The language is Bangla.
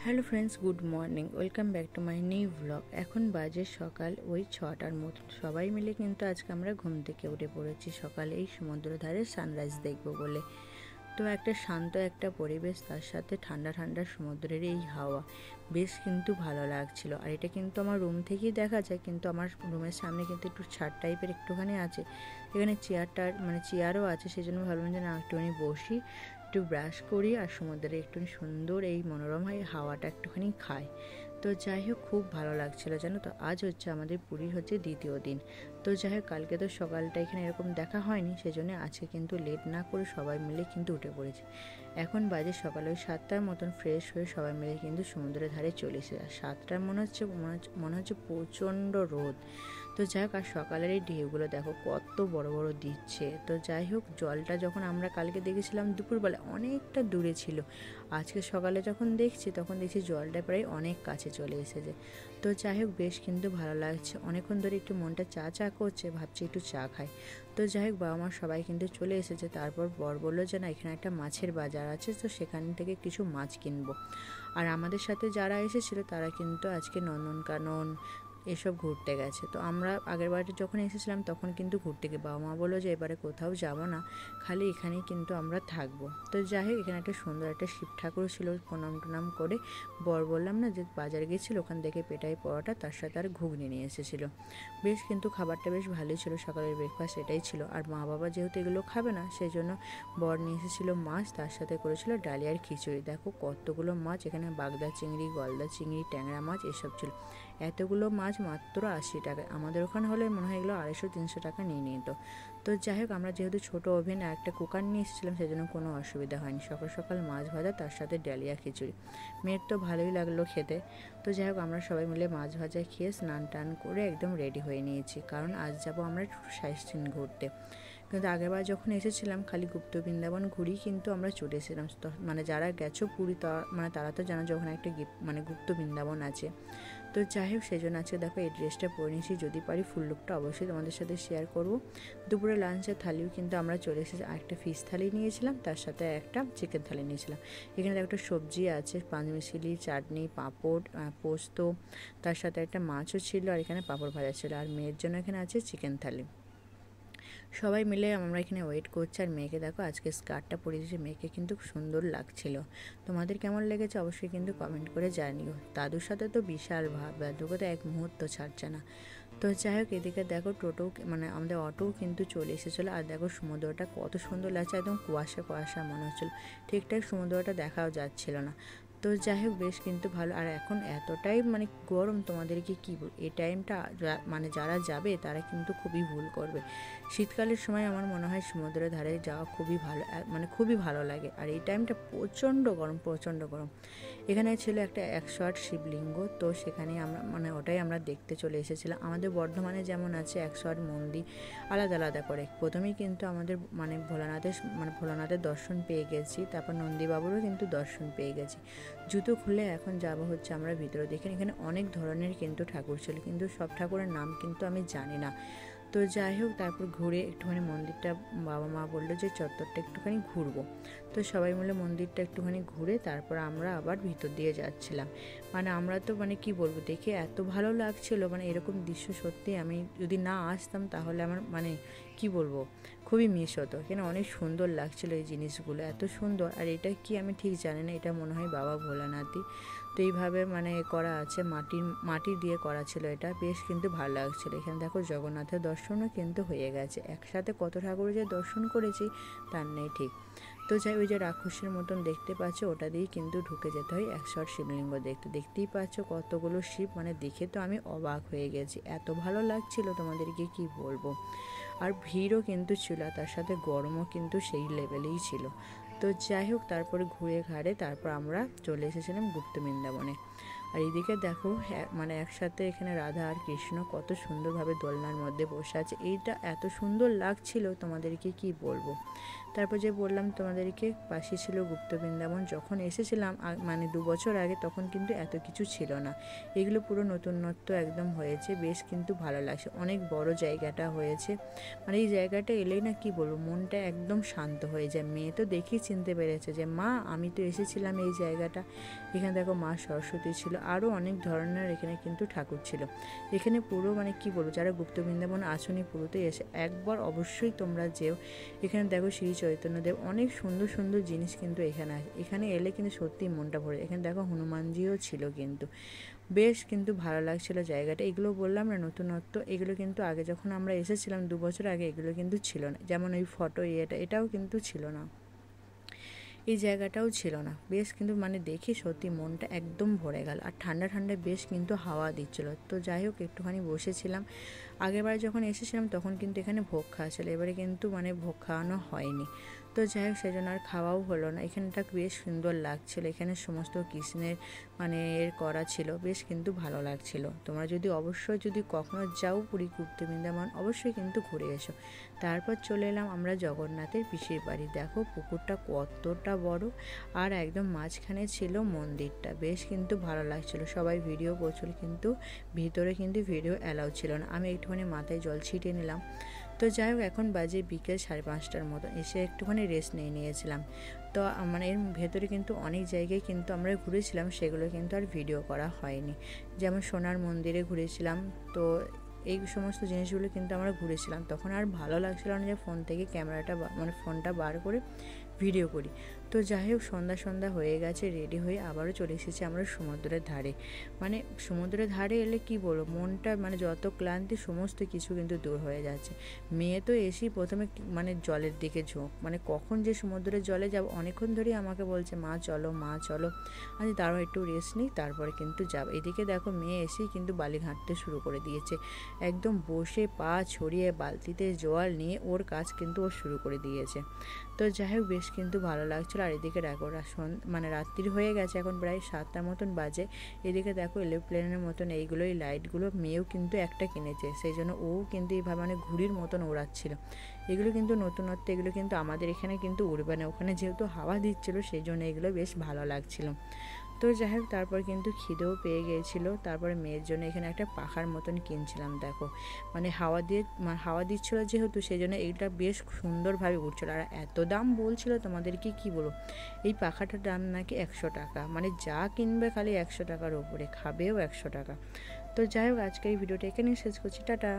Hello friends, good morning, welcome back to my new blog. এখন বাজে সকাল ওই 6টার মতো। সবাই মিলে কিন্তু আজকে আমরা ঘুম থেকে উঠে পড়েছি সকালে এই সমুদ্র ধারে সানরাইজ দেখবো বলে। তো একটা শান্ত একটা পরিবেশ, তার সাথে ঠান্ডা ঠান্ডা সমুদ্রের এই হাওয়া বেশ কিন্তু ভালো লাগছিল। আর এটা কিন্তু আমার রুম থেকেই দেখা যায়, কিন্তু আমার রুমের সামনে কিন্তু একটু ছাদ টাইপের একটুখানি আছে, এখানে চেয়ারও আছে। সেই জন্য ভাবলাম যে না, একটুখানি বসি, একটু ব্রাশ করি আর সমুদ্রে একটু সুন্দর এই মনোরম হাওয়াটা একটুখানি খাই। তো যাই হোক, খুব ভালো লাগছিল জানো তো। আজ হচ্ছে আমাদের পুরীর দ্বিতীয় দিন। তো যাই হোক, কালকে তো সকালটা এখানে এরকম দেখা হয়নি, সেজন্য আজকে কিন্তু লেট না করে সবাই মিলে কিন্তু উঠে পড়েছি। এখন বাজে সকালে ওই 7টার মতন ফ্রেশ হয়ে সবাই মিলে কিন্তু সমুদ্রের ধারে চলে এসেছে। আর 7টার মনে হচ্ছে প্রচণ্ড রোদ। তো যাই হোক, আর সকালের এই ঢেউগুলো দেখো কত বড় বড় দিচ্ছে। তো যাই হোক, জলটা যখন আমরা কালকে দেখেছিলাম দুপুরবেলা অনেকটা দূরে ছিল, আজকে সকালে যখন দেখছি তখন দেখছি জলটা প্রায় অনেক কাছে চলে এসেছে। তো যাই হোক, বেশ কিন্তু ভালো লাগছে। অনেকক্ষণ ধরে একটু মনটা চা চা করছে, ভাবছি একটু চা খাই। তো যাই হোক, বাবা মা সবাই কিন্তু চলে এসেছে। তারপর বর বললো যে না, এখানে একটা মাছের বাজার আছে, তো সেখান থেকে কিছু মাছ কিনবো। আর আমাদের সাথে যারা এসেছিলো তারা কিন্তু আজকে নন্দনকানন এসব ঘুরতে গেছে। তো আমরা আগের বারে যখন এসেছিলাম তখন কিন্তু ঘুরতে গিয়ে বাবা মা বললো যে এবারে কোথাও যাব না, খালি এখানেই কিন্তু আমরা থাকবো। তো যাই হোক, এখানে একটা সুন্দর একটা শিব ঠাকুর ছিল, প্রণাম টনাম করে বর বললাম না যে বাজার গেছিলো, ওখান থেকে পেটাই পরোটা তার সাথে আর ঘুগনি নিয়ে এসেছিলো। বেশ কিন্তু খাবারটা বেশ ভালোই ছিল, সকালের ব্রেকফাস্ট এটাই ছিল। আর মা বাবা যেহেতু এগুলো খাবে না, সেই জন্য বর নিয়ে এসেছিলো মাছ, তার সাথে করেছিল ডালিয়ার খিচুড়ি। দেখো কতগুলো মাছ, এখানে বাগদা চিংড়ি, গলদা চিংড়ি, ট্যাংরা মাছ এসব ছিল। এতগুলো মাছ মাত্র 80 টাকায়। আমাদের ওখানে হলে মনে হয় এগুলো 250-300 টাকা নিয়ে নিত। তো যাই হোক, আমরা যেহেতু ছোটো ওভেন আর একটা কুকার নিয়ে এসেছিলাম, সেজন্য কোনো অসুবিধা হয়নি। সকাল সকাল মাছ ভাজা, তার সাথে ডালিয়া খিচুড়ি, মেয়ের তো ভালোই লাগলো খেতে। তো যাই হোক, আমরা সবাই মিলে মাছ ভাজা খেয়ে স্নান টান করে একদম রেডি হয়ে নিয়েছি, কারণ আজ যাবো আমরা একটু সাইট সিন ঘুরতে। কিন্তু আগেরবার যখন এসেছিলাম খালি গুপ্ত বৃন্দাবন ঘুরি কিন্তু আমরা চলে এসেছিলাম। মানে যারা গেছো পুরী, তারা তো জানো যে ওখানে একটা গুপ্ত বৃন্দাবন আছে। তো যাই হোক, সেই জন্য আজকে দেখো এই ড্রেসটা পরে নিয়েছি, যদি পারি ফুল লুকটা অবশ্যই তোমাদের সাথে শেয়ার করব। দুপুরে লাঞ্চের থালিও কিন্তু আমরা চলে এসেছি। আরেকটা ফিশ থালি নিয়েছিলাম, তার সাথে একটা চিকেন থালি নিয়েছিলাম। এখানে একটা সবজি আছে, পাঁচমিশালি, চাটনি, পাঁপড়, পোস্ত, তার সাথে একটা মাছও ছিল, আর এখানে পাঁপড় ভাজা ছিল। আর মেয়ের জন্য এখানে আছে চিকেন থালি। সবাই মিলে আমরা এখানে ওয়েট করছি। আর মেয়েকে দেখো আজকে স্কার্টটা পরে দিয়েছে, মেয়েকে কিন্তু খুব সুন্দর লাগছিল। তোমাদের কেমন লেগেছে অবশ্যই কিন্তু কমেন্ট করে জানিও। দাদুর সাথে তো বিশাল ভাব, দাদুকে তো এক মুহূর্ত ছাড়ছে না। তো যাই হোক, এদিকে দেখো টোটো আমাদের অটোও কিন্তু চলে এসেছিলো। আর দেখো সমুদ্রটা কত সুন্দর লাগছে, একদম কুয়াশা কুয়াশা মনে হচ্ছিলো, ঠিকঠাক সমুদ্রটা দেখাও যাচ্ছিল না। তো যাই হোক, বেশ কিন্তু ভালো। আর এখন এতটাই গরম, তোমাদেরকে কী বল, এই টাইমটা যারা যাবে তারা কিন্তু খুবই ভুল করবে। শীতকালের সময় আমার মনে হয় সমুদ্রের ধারে যাওয়া খুবই ভালো, খুবই ভালো লাগে। আর এই টাইমটা প্রচণ্ড গরম, প্রচণ্ড গরম। এখানে ছিল একটা 108 শিবলিঙ্গ, তো সেখানে আমরা ওটাই আমরা দেখতে চলে এসেছিলাম। আমাদের বর্ধমানে যেমন আছে 108 মন্দির, আলাদা আলাদা করে। প্রথমেই কিন্তু আমাদের ভোলানাথের দর্শন পেয়ে গেছি, তারপর নন্দীবাবুরও কিন্তু দর্শন পেয়ে গেছি। জুতো খুলে এখন যাবো হচ্ছে আমরা ভিতরে। দেখেন এখানে অনেক ধরনের কিন্তু ঠাকুর ছিল, কিন্তু সব ঠাকুরের নাম কিন্তু আমি জানি না। তো যাই হোক, তারপর ঘুরে একটুখানি মন্দিরটা, বাবা মা বললো যে চত্বরটা একটুখানি ঘুরবো। তো সবাই মিলে মন্দিরটা একটুখানি ঘুরে তারপর আমরা আবার ভিতর দিয়ে যাচ্ছিলাম। আমরা তো কি বলবো, দেখে এত ভালো লাগছিল, এরকম দৃশ্য সত্যি আমি যদি না আসতাম তাহলে আমার কি বলবো, খুবই মিস হতো। এখানে অনেক সুন্দর লাগছিল এই জিনিসগুলো, এত সুন্দর। আর এটা কি আমি ঠিক জানি না, এটা মনে হয় বাবা ভোলানাথই। তো এইভাবে করা আছে, মাটি দিয়ে করা ছিল এটা, বেশ কিন্তু ভালো লাগছিলো। এখানে দেখো জগন্নাথের দর্শনও কিন্তু হয়ে গেছে, একসাথে কত ঠাকুরের যে দর্শন করেছি তার নেই ঠিক। তো যাই, ওই যে রাক্ষসের মতন দেখতে পাচ্ছ, ওটা দিয়েই কিন্তু ঢুকে যেতে হয় 108 শিবলিঙ্গ দেখতে। দেখতেই পাচ্ছ কতগুলো শিব, দেখে তো আমি অবাক হয়ে গেছি, এত ভালো লাগছিল তোমাদেরকে কি বলবো। আর ভিড়ও কিন্তু ছিল, তার সাথে গরমও কিন্তু সেই লেভেলেই ছিল। তো যাই হোক, তারপরে ঘুরে ঘাড়ে তারপর আমরা চলে এসেছিলাম গুপ্ত বৃন্দাবনে। আর এদিকে দেখো মানে একসাথে এখানে রাধা আর কৃষ্ণ কত সুন্দরভাবে দোলনার মধ্যে বসে আছে। এইটা এত সুন্দর লাগছিল তোমাদেরকে কি বলবো। তারপর যে বললাম তোমাদেরকে পাশে ছিল গুপ্ত বৃন্দাবন। যখন এসেছিলাম মানে 2 বছর আগে, তখন কিন্তু এত কিছু ছিল না। এগুলো পুরো নতুনত্ব একদম হয়েছে, বেশ কিন্তু ভালো লাগছে। অনেক বড় জায়গাটা হয়েছে, মানে এই জায়গাটা এলেই না কি বলবো, মনটা একদম শান্ত হয়ে যায়। মেয়ে তো দেখেই চিনতে পেরেছে যে মা আমি তো এসেছিলাম এই জায়গাটা। এখানে দেখো মা সরস্বতী ছিল, আরও অনেক ধরনের এখানে কিন্তু ঠাকুর ছিল। এখানে পুরো মানে কি বলবো, যারা গুপ্ত বৃন্দাবন আসনি পুরোতেই এসে একবার অবশ্যই তোমরা যেও। এখানে দেখো শ্রী চৈতন্যদেব, অনেক সুন্দর সুন্দর জিনিস কিন্তু এখানে আছে। এখানে এলে কিন্তু সত্যিই মনটা ভরে। এখানে দেখো হনুমানজিও ছিল কিন্তু, বেশ কিন্তু ভালো লাগছিল জায়গাটা। এগুলো বললাম না নতুনত্ব, এগুলো কিন্তু আগে যখন আমরা এসেছিলাম 2 বছর আগে এগুলো কিন্তু ছিল না। যেমন ওই ফটো এটাও কিন্তু ছিল না, এই জায়গাটাও ছিল না। বেশ কিন্তু মানে দেখি সত্যি মনটা একদম ভরে গেল। আর ঠান্ডা ঠান্ডা বেশ কিন্তু হাওয়া দিচ্ছিলো। তো যাই হোক একটুখানি বসেছিলাম। আগেরবার যখন এসেছিলাম তখন কিন্তু এখানে ভোগ খাওয়া ছিল, এবারে কিন্তু মানে ভোগ খাওয়ানো হয়নি। তো যাই হোক সেজন্য আর খাওয়াও হলো না। এখানটা বেশ সুন্দর লাগছিল, এখানে সমস্ত কৃষ্ণের মানে এর করা ছিল, বেশ কিন্তু ভালো লাগছিল। তোমরা যদি অবশ্যই যদি কখনো যাও পুরী গুপ্ত বৃন্দাবন, অবশ্যই কিন্তু ঘুরে এসো। তারপর চলে এলাম আমরা জগন্নাথের পিসির বাড়ি। দেখো পুকুরটা কতটা বড়, আর একদম মাঝখানে ছিল মন্দিরটা, বেশ কিন্তু ভালো লাগছিল। সবাই ভিডিও করছিল, কিন্তু ভিতরে কিন্তু ভিডিও অ্যালাউ ছিল না। আমি একটুখানি মাথায় জল ছিটিয়ে নিলাম। তো যাই হোক এখন বাজে বিকেল 5:30টার মতো, এসে একটুখানি রেস্ট নিয়েছিলাম। তো মানে এর ভেতরে কিন্তু অনেক জায়গায় কিন্তু আমরা ঘুরেছিলাম, সেগুলো কিন্তু আর ভিডিও করা হয়নি। যেমন সোনার মন্দিরে ঘুরেছিলাম, তো এই সমস্ত জিনিসগুলো কিন্তু আমরা ঘুরেছিলাম। তখন আর ভালো লাগছিল না যে ফোন থেকে ক্যামেরাটা মানে ফোনটা বার করে ভিডিও করি। তো যাই হোক সন্ধ্যা হয়ে গেছে, রেডি হয়ে আবারও চলে এসেছি আমরা সমুদ্রের ধারে। মানে সমুদ্রের ধারে এলে কি বলবো, মনটা মানে যত ক্লান্তি সমস্ত কিছু কিন্তু দূর হয়ে যাচ্ছে। মেয়ে তো এসেই প্রথমে মানে জলের দিকে ঝোঁক, মানে কখন যে সমুদ্রের জলে যাব, অনেকক্ষণ ধরেই আমাকে বলছে মা চলো মা চলো। আমি তারও একটু রেস্ট নিই, তারপরে কিন্তু যাব। এদিকে দেখো মেয়ে এসেই কিন্তু বালি ঘাঁটতে শুরু করে দিয়েছে। একদম বসে পা ছড়িয়ে বালতিতে জল নিয়ে ওর কাজ কিন্তু ও শুরু করে দিয়েছে। তো যাই হোক বেশ কিন্তু ভালো লাগছিলো। আর এদিকে দেখো মানে রাত্রি হয়ে গেছে, এখন প্রায় 7টার মতন বাজে। এদিকে দেখো এরোপ্লেনের মতন এইগুলোই লাইটগুলো মেয়েও কিন্তু একটা কিনেছে, সেই জন্য ও কিন্তু এইভাবে মানে ঘুড়ির মতন ওড়াচ্ছিল। এগুলো কিন্তু নতুনত্ব, এগুলো কিন্তু আমাদের এখানে কিন্তু উড়বে না। ওখানে যেহেতু হাওয়া দিচ্ছিলো সেই জন্য এগুলো বেশ ভালো লাগছিলো। তো যাই হোক তারপর কিন্তু খিদেও পেয়ে গিয়েছিলো। তারপরে মেয়ের জন্য এখানে একটা পাখার মতন কিনছিলাম। দেখো মানে হাওয়া দিচ্ছিলো যেহেতু, সেই জন্য এইটা বেশ সুন্দরভাবে উঠছিলো। আর এত দাম বলছিল তোমাদেরকে কি বলবো, এই পাখাটার দাম নাকি 100 টাকা। মানে যা কিনবে খালি 100 টাকার ওপরে, খাবেও 100 টাকা। তো যাই হোক আজকে এই ভিডিওটা এখানেই শেষ করছি, টাটা।